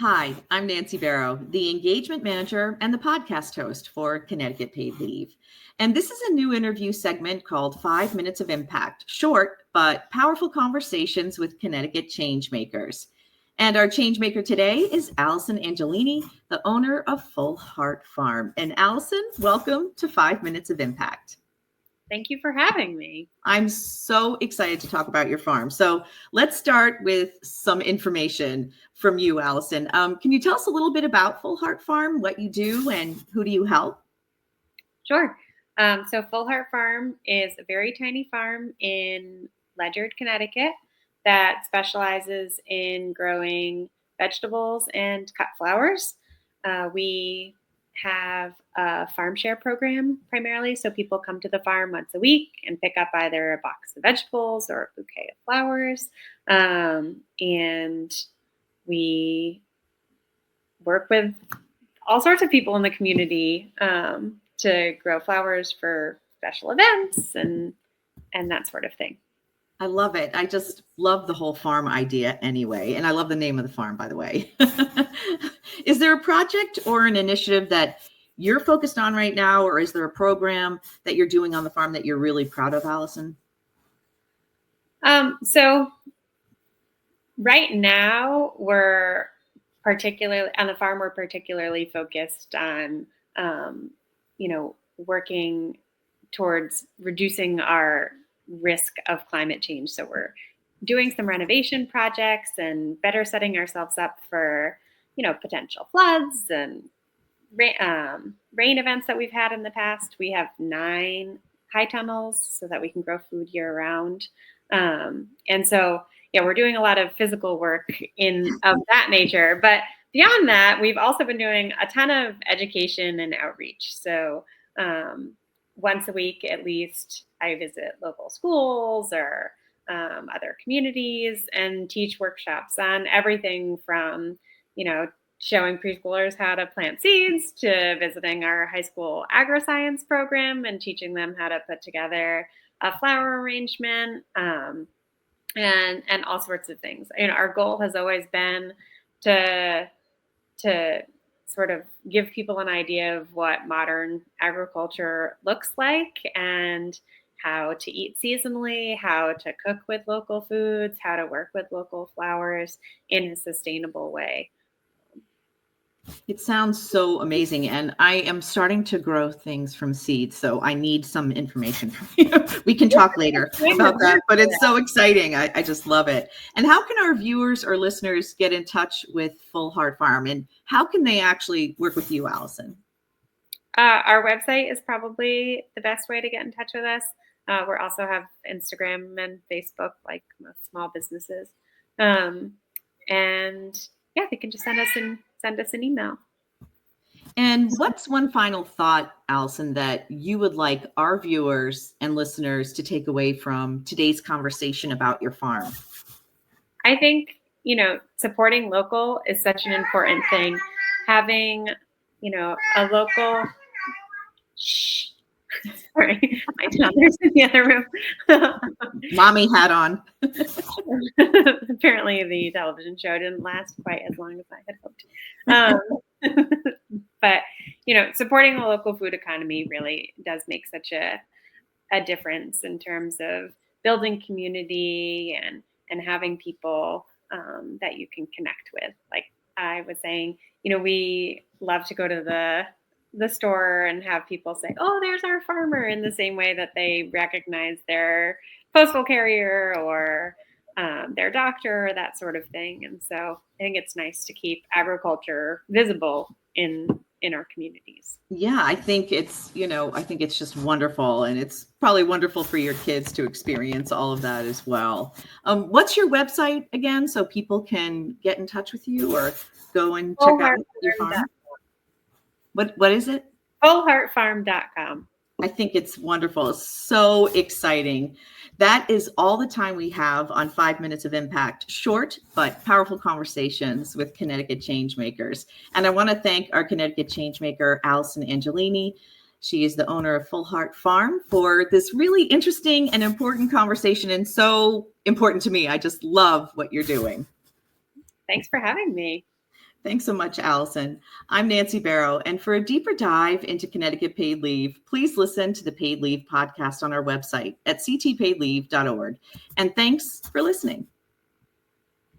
Hi, I'm Nancy Barrow, the engagement manager and the podcast host for Connecticut Paid Leave. And this is a new interview segment called 5 Minutes of Impact, short but powerful conversations with Connecticut Changemakers. And our changemaker today is Allyson Angelini, the owner of Full Heart Farm. And Allyson, welcome to 5 Minutes of Impact. Thank you for having me. I'm so excited to talk about your farm. So let's start with some information from you, Allyson. Can you tell us a little bit about Full Heart Farm, what you do, and who do you help? Sure. So Full Heart Farm is a very tiny farm in Ledyard, Connecticut that specializes in growing vegetables and cut flowers. We have a farm share program primarily. So people come to the farm once a week and pick up either a box of vegetables or a bouquet of flowers. And we work with all sorts of people in the community to grow flowers for special events and that sort of thing. I love it. I just love the whole farm idea anyway. And I love the name of the farm, by the way. Is there a project or an initiative that you're focused on right now, or is there a program that you're doing on the farm that you're really proud of, Allyson? So right now we're particularly on the farm, we're particularly focused on, working towards reducing our risk of climate change. So we're doing some renovation projects and better setting ourselves up for, potential floods and rain events that we've had in the past. We have 9 high tunnels so that we can grow food year round. And so, we're doing a lot of physical work of that nature. But beyond that, we've also been doing a ton of education and outreach. So once a week, at least, I visit local schools or other communities and teach workshops on everything from, showing preschoolers how to plant seeds to visiting our high school agri-science program and teaching them how to put together a flower arrangement and all sorts of things. Our goal has always been to sort of give people an idea of what modern agriculture looks like and how to eat seasonally, how to cook with local foods, how to work with local flowers in a sustainable way. It sounds so amazing. And I am starting to grow things from seeds. So I need some information from you. We can talk later about that, but it's so exciting. I just love it. And how can our viewers or listeners get in touch with Full Heart Farm? And how can they actually work with you, Allyson? Our website is probably the best way to get in touch with us. We also have Instagram and Facebook, like most small businesses. They can just send us an email. And what's one final thought, Allyson, that you would like our viewers and listeners to take away from today's conversation about your farm? I think, supporting local is such an important thing. Having, a local... Sorry, my toddler's in the other room. Mommy hat on. Apparently the television show didn't last quite as long as I had hoped. But, supporting the local food economy really does make such a difference in terms of building community and having people that you can connect with. Like I was saying, we love to go to the store and have people say, "Oh, there's our farmer," in the same way that they recognize their postal carrier or their doctor or that sort of thing. And so I think it's nice to keep agriculture visible in our communities. Yeah, I think it's just wonderful. And it's probably wonderful for your kids to experience all of that as well. What's your website again, so people can get in touch with you or go and check out your farm? What is it? Fullheartfarm.com. I think it's wonderful. It's so exciting. That is all the time we have on 5 Minutes of Impact, short but powerful conversations with Connecticut Changemakers. And I want to thank our Connecticut Changemaker, Allyson Angelini. She is the owner of Full Heart Farm, for this really interesting and important conversation, and so important to me. I just love what you're doing. Thanks for having me. Thanks so much, Allyson. I'm Nancy Barrow, and for a deeper dive into Connecticut paid leave, please listen to the Paid Leave podcast on our website at ctpaidleave.org. And thanks for listening.